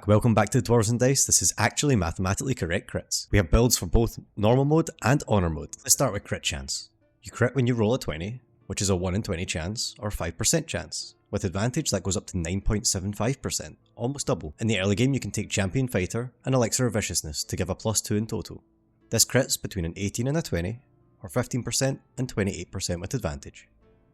Welcome back to Dwarves and Dice. This is actually mathematically correct crits. We have builds for both normal mode and honor mode. Let's start with crit chance. You crit when you roll a 20, which is a 1 in 20 chance, or 5% chance. With advantage, that goes up to 9.75%, almost double. In the early game, you can take Champion Fighter and Elixir of Viciousness to give a +2 in total. This crits between an 18 and a 20, or 15% and 28% with advantage.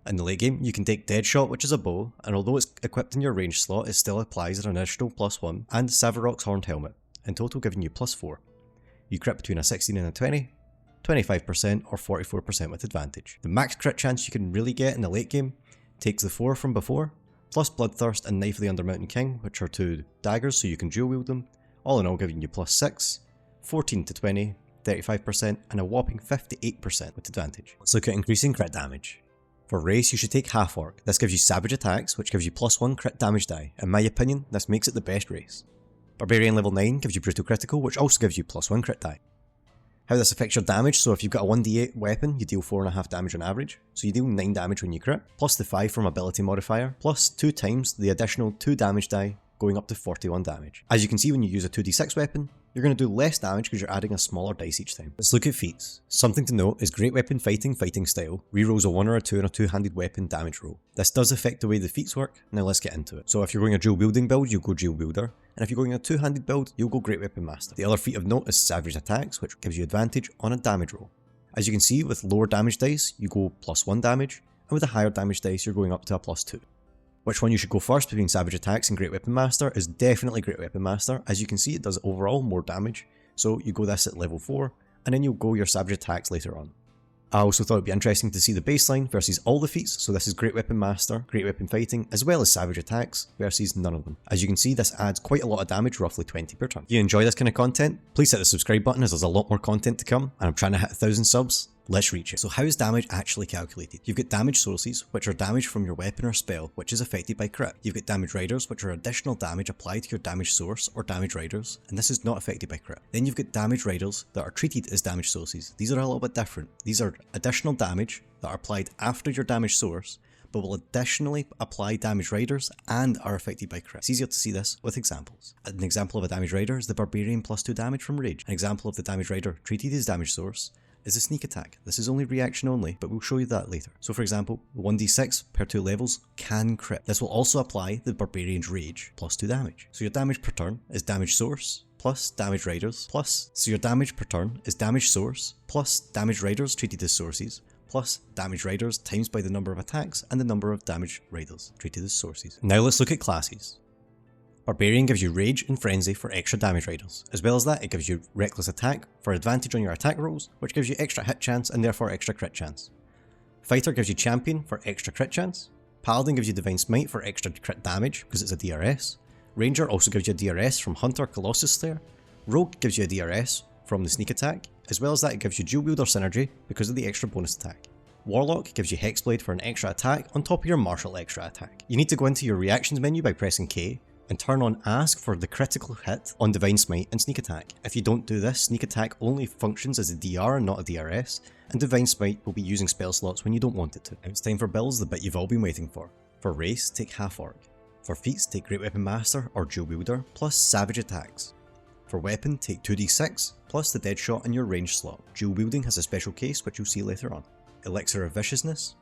In the late game, you can take Deadshot, which is a bow, and although it's equipped in your range slot, it still applies an additional +1, and Savarok's Horned Helmet, in total giving you +4. You crit between a 16 and a 20, 25% or 44% with advantage. The max crit chance you can really get in the late game takes the 4 from before, plus Bloodthirst and Knife of the Undermountain King, which are 2 daggers so you can dual wield them, all in all giving you +6, 14 to 20, 35% and a whopping 58% with advantage. Let's look at increasing crit damage. For race, you should take Half Orc. This gives you Savage Attacks, which gives you +1 crit damage die. In my opinion, this makes it the best race. Barbarian level 9 gives you Brutal Critical, which also gives you +1 crit die. How this affects your damage, so if you've got a 1d8 weapon, you deal 4.5 damage on average, so you deal 9 damage when you crit, plus the 5 from ability modifier, plus 2 times the additional 2 damage die, going up to 41 damage. As you can see, when you use a 2d6 weapon, you're going to do less damage because you're adding a smaller dice each time. Let's look at feats. Something to note is Great Weapon fighting style rerolls a 1 or a 2 on a two-handed weapon damage roll. This does affect the way the feats work, now let's get into it. So if you're going a dual wielding build, you'll go dual wielder, and if you're going a two-handed build, you'll go Great Weapon Master. The other feat of note is Savage Attacks, which gives you advantage on a damage roll. As you can see, with lower damage dice, you go +1 damage, and with a higher damage dice, you're going up to a +2. Which one you should go first between Savage Attacks and Great Weapon Master is definitely Great Weapon Master. As you can see, it does overall more damage, so you go this at level 4, and then you'll go your Savage Attacks later on. I also thought it'd be interesting to see the baseline versus all the feats, so this is Great Weapon Master, Great Weapon Fighting, as well as Savage Attacks versus none of them. As you can see, this adds quite a lot of damage, roughly 20 per turn. If you enjoy this kind of content, please hit the subscribe button as there's a lot more content to come, and I'm trying to hit 1,000 subs. Let's reach it. So how is damage actually calculated? You've got damage sources, which are damage from your weapon or spell, which is affected by crit. You've got damage riders, which are additional damage applied to your damage source or damage riders, and this is not affected by crit. Then you've got damage riders that are treated as damage sources. These are a little bit different. These are additional damage that are applied after your damage source, but will additionally apply damage riders and are affected by crit. It's easier to see this with examples. An example of a damage rider is the Barbarian +2 damage from Rage. An example of the damage rider treated as damage source is a sneak attack. This is only reaction only, but we'll show you that later. So for example, 1d6 per 2 levels can crit. This will also apply the Barbarian's Rage +2 damage. So your damage per turn is damage source plus damage riders so your damage per turn is damage source plus damage riders treated as sources plus damage riders times by the number of attacks and the number of damage riders treated as sources. Now let's look at classes. Barbarian gives you Rage and Frenzy for extra damage riders. As well as that, it gives you Reckless Attack for advantage on your attack rolls, which gives you extra hit chance and therefore extra crit chance. Fighter gives you Champion for extra crit chance. Paladin gives you Divine Smite for extra crit damage because it's a DRS. Ranger also gives you a DRS from Hunter Colossus Slayer. Rogue gives you a DRS from the sneak attack. As well as that, it gives you Dual Wielder Synergy because of the extra bonus attack. Warlock gives you Hexblade for an extra attack on top of your Martial extra attack. You need to go into your reactions menu by pressing K and turn on Ask for the critical hit on Divine Smite and Sneak Attack. If you don't do this, Sneak Attack only functions as a DR and not a DRS, and Divine Smite will be using spell slots when you don't want it to. Now it's time for builds, the bit you've all been waiting for. For race, take Half Orc. For feats, take Great Weapon Master or Dual Wielder, plus Savage Attacks. For weapon, take 2d6, plus the Deadshot in your range slot. Dual Wielding has a special case which you'll see later on. Elixir of Viciousness.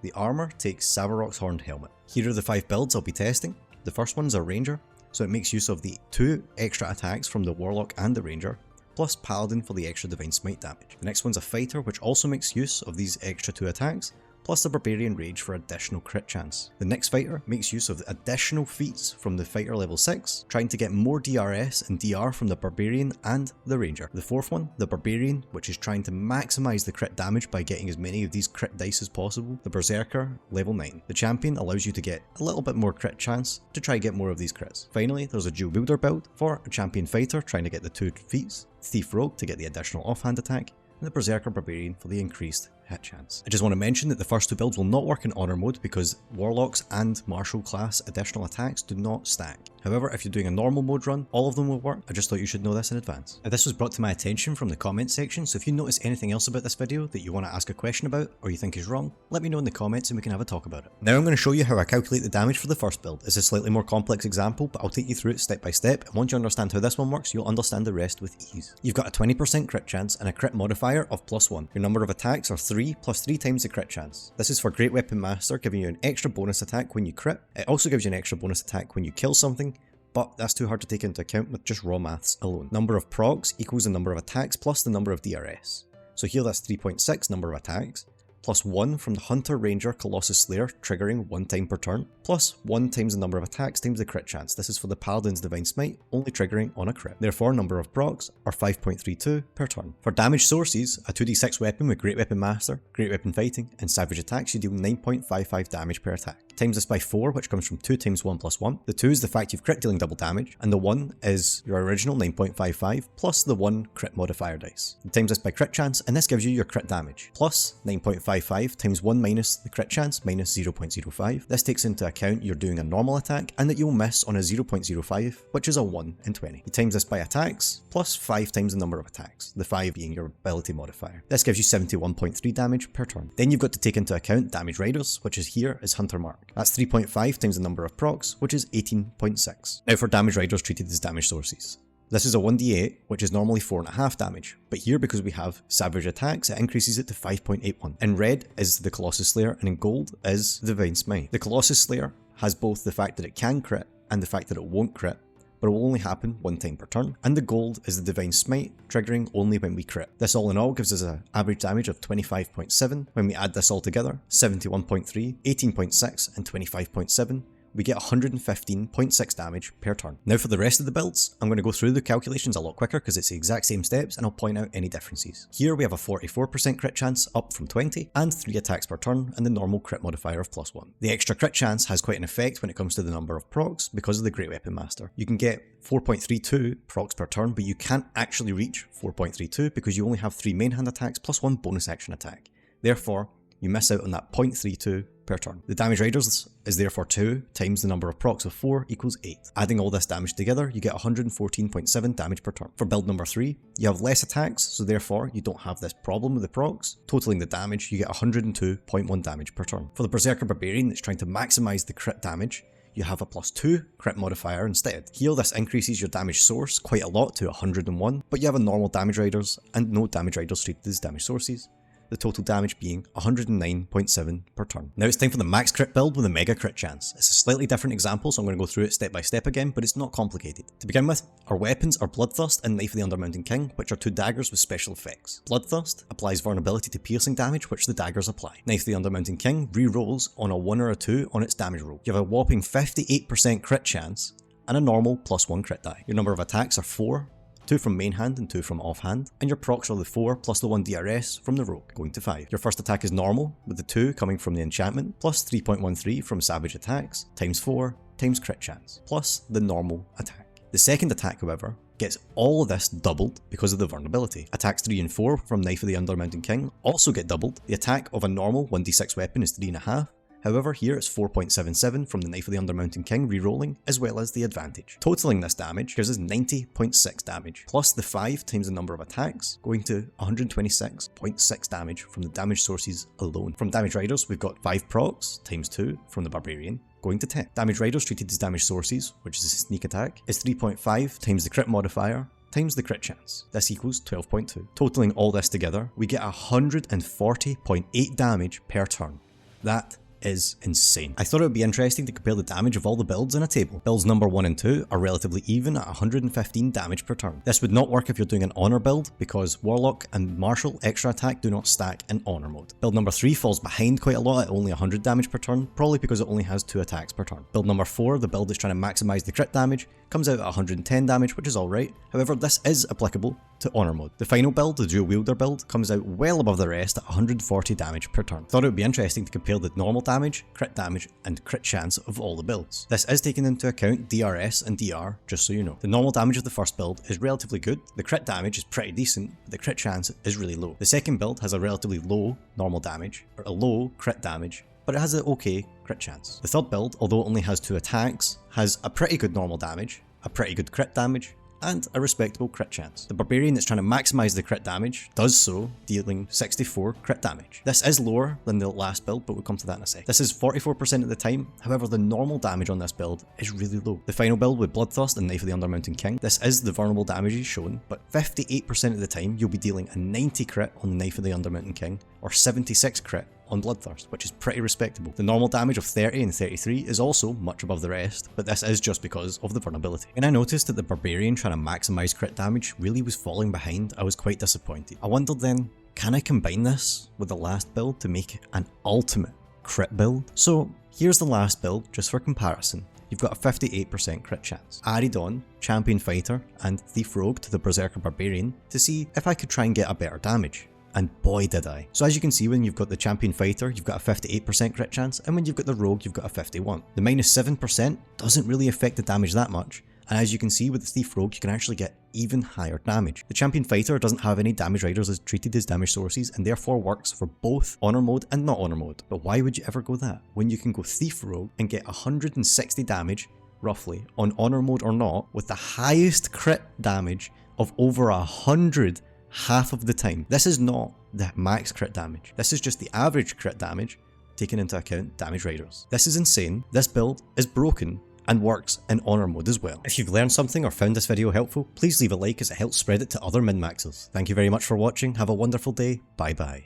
The armor takes Savarok's Horned Helmet. Here are the 5 builds I'll be testing. The first one is a Ranger, so it makes use of the 2 extra attacks from the Warlock and the Ranger, plus Paladin for the extra Divine Smite damage. The next one's a Fighter, which also makes use of these extra 2 attacks, plus the Barbarian Rage for additional crit chance. The next Fighter makes use of the additional feats from the Fighter level 6, trying to get more DRS and DR from the Barbarian and the Ranger. The fourth one, the Barbarian, which is trying to maximise the crit damage by getting as many of these crit dice as possible. The Berserker, level 9. The Champion allows you to get a little bit more crit chance to try get more of these crits. Finally, there's a Dual Wielder build for a Champion Fighter trying to get the 2 feats, Thief Rogue to get the additional offhand attack, and the Berserker Barbarian for the increased hit chance. I just want to mention that the first 2 builds will not work in honor mode because Warlocks and Martial class additional attacks do not stack. However, if you're doing a normal mode run, all of them will work. I just thought you should know this in advance. Now, this was brought to my attention from the comments section, so if you notice anything else about this video that you want to ask a question about or you think is wrong, let me know in the comments and we can have a talk about it. Now I'm going to show you how I calculate the damage for the first build. It's a slightly more complex example, but I'll take you through it step by step, and once you understand how this one works, you'll understand the rest with ease. You've got a 20% crit chance and a crit modifier of +1. Your number of attacks are 3 plus 3 times the crit chance. This is for Great Weapon Master, giving you an extra bonus attack when you crit. It also gives you an extra bonus attack when you kill something, but that's too hard to take into account with just raw maths alone. Number of procs equals the number of attacks plus the number of DRS. So here that's 3.6 number of attacks, plus 1 from the Hunter, Ranger, Colossus Slayer, triggering 1 time per turn, plus 1 times the number of attacks times the crit chance. This is for the Paladin's Divine Smite, only triggering on a crit. Therefore, number of procs are 5.32 per turn. For damage sources, a 2d6 weapon with Great Weapon Master, Great Weapon Fighting, and Savage Attacks, you deal 9.55 damage per attack. Times this by 4, which comes from 2 times 1 plus 1. The 2 is the fact you've crit dealing double damage, and the 1 is your original 9.55 plus the 1 crit modifier dice. You times this by crit chance, and this gives you your crit damage, plus 9.55 times 1 minus the crit chance minus 0.05. This takes into account you're doing a normal attack and that you'll miss on a 0.05, which is a 1 in 20. You times this by attacks, plus 5 times the number of attacks, the 5 being your ability modifier. This gives you 71.3 damage per turn. Then you've got to take into account damage riders, which is here is Hunter Mark. That's 3.5 times the number of procs, which is 18.6. Now for damage riders treated as damage sources. This is a 1d8, which is normally 4.5 damage, but here because we have Savage Attacks, it increases it to 5.81. In red is the Colossus Slayer, and in gold is the Divine Smite. The Colossus Slayer has both the fact that it can crit and the fact that it won't crit, but it will only happen 1 time per turn, and the gold is the Divine Smite, triggering only when we crit. This all in all gives us an average damage of 25.7. When we add this all together, 71.3, 18.6 and 25.7, we get 115.6 damage per turn. Now for the rest of the builds, I'm going to go through the calculations a lot quicker because it's the exact same steps, and I'll point out any differences. Here we have a 44% crit chance up from 20, and 3 attacks per turn, and the normal crit modifier of +1. The extra crit chance has quite an effect when it comes to the number of procs because of the Great Weapon Master. You can get 4.32 procs per turn, but you can't actually reach 4.32 because you only have 3 main hand attacks plus 1 bonus action attack. Therefore, you miss out on that 0.32 per turn. The damage riders is therefore 2 times the number of procs of 4 equals 8. Adding all this damage together, you get 114.7 damage per turn. For build number 3, you have less attacks, so therefore you don't have this problem with the procs. Totaling the damage, you get 102.1 damage per turn. For the Berserker Barbarian that's trying to maximize the crit damage, you have a +2 crit modifier instead. Here this increases your damage source quite a lot to 101, but you have a normal damage riders and no damage riders treated as damage sources. The total damage being 109.7 per turn. Now it's time for the max crit build with a mega crit chance. It's a slightly different example, so I'm going to go through it step by step again, but it's not complicated. To begin with, our weapons are Bloodthirst and Knife of the Undermountain King, which are 2 daggers with special effects. Bloodthirst applies vulnerability to piercing damage, which the daggers apply. Knife of the Undermountain King re-rolls on a 1 or a 2 on its damage roll. You have a whopping 58% crit chance and a normal +1 crit die. Your number of attacks are 4, 2 from main hand and 2 from offhand, and your procs are the 4 plus the 1 DRS from the rogue, going to 5. Your first attack is normal, with the 2 coming from the enchantment, plus 3.13 from Savage Attacks, times 4, times crit chance, plus the normal attack. The second attack, however, gets all of this doubled because of the vulnerability. Attacks 3 and 4 from Knife of the Undermountain King also get doubled. The attack of a normal 1d6 weapon is 3.5, however here it's 4.77 from the Knife of the Undermountain King re-rolling, as well as the advantage. Totaling this damage gives us 90.6 damage, plus the 5 times the number of attacks, going to 126.6 damage from the damage sources alone. From damage riders we've got 5 procs, times 2 from the Barbarian, going to 10. Damage riders treated as damage sources, which is a sneak attack, is 3.5 times the crit modifier, times the crit chance. This equals 12.2. Totaling all this together, we get 140.8 damage per turn. That is insane. I thought it would be interesting to compare the damage of all the builds in a table. Builds number 1 and 2 are relatively even at 115 damage per turn. This would not work if you're doing an honor build because Warlock and Martial extra attack do not stack in honor mode. Build number 3 falls behind quite a lot at only 100 damage per turn, probably because it only has 2 attacks per turn. Build number 4, the build is trying to maximize the crit damage, comes out at 110 damage, which is alright. However, this is applicable to honor mode. The final build, the dual wielder build, comes out well above the rest at 140 damage per turn. Thought it would be interesting to compare the normal damage, and crit chance of all the builds. This is taking into account DRS and DR, just so you know. The normal damage of the first build is relatively good, the crit damage is pretty decent, but the crit chance is really low. The second build has a relatively low normal damage, or a low crit damage, but but it has an okay crit chance. The third build, although it only has 2 attacks, has a pretty good normal damage, a pretty good crit damage, and a respectable crit chance. The Barbarian that's trying to maximise the crit damage does so, dealing 64 crit damage. This is lower than the last build, but we'll come to that in a sec. This is 44% of the time, however the normal damage on this build is really low. The final build with Bloodthirst and Knife of the Undermountain King, this is the vulnerable damage shown, but 58% of the time you'll be dealing a 90 crit on the Knife of the Undermountain King, or 76 crit on Bloodthirst, which is pretty respectable. The normal damage of 30 and 33 is also much above the rest, but this is just because of the vulnerability. When I noticed that the Barbarian trying to maximise crit damage really was falling behind, I was quite disappointed. I wondered then, can I combine this with the last build to make an ultimate crit build? So here's the last build just for comparison. You've got a 58% crit chance. I added on Champion Fighter and Thief Rogue to the Berserker Barbarian to see if I could try and get a better damage. And boy did I. So as you can see, when you've got the Champion Fighter, you've got a 58% crit chance, and when you've got the Rogue, you've got a 51. The minus 7% doesn't really affect the damage that much, and as you can see with the Thief Rogue, you can actually get even higher damage. The Champion Fighter doesn't have any damage riders as treated as damage sources, and therefore works for both Honor Mode and not Honor Mode. But why would you ever go that, when you can go Thief Rogue and get 160 damage, roughly, on Honor Mode or not, with the highest crit damage of over 100 half of the time. This is not the max crit damage. This is just the average crit damage, taking into account damage riders. This is insane. This build is broken and works in Honor Mode as well. If you've learned something or found this video helpful, please leave a like as it helps spread it to other min-maxers. Thank you very much for watching. Have a wonderful day. Bye bye.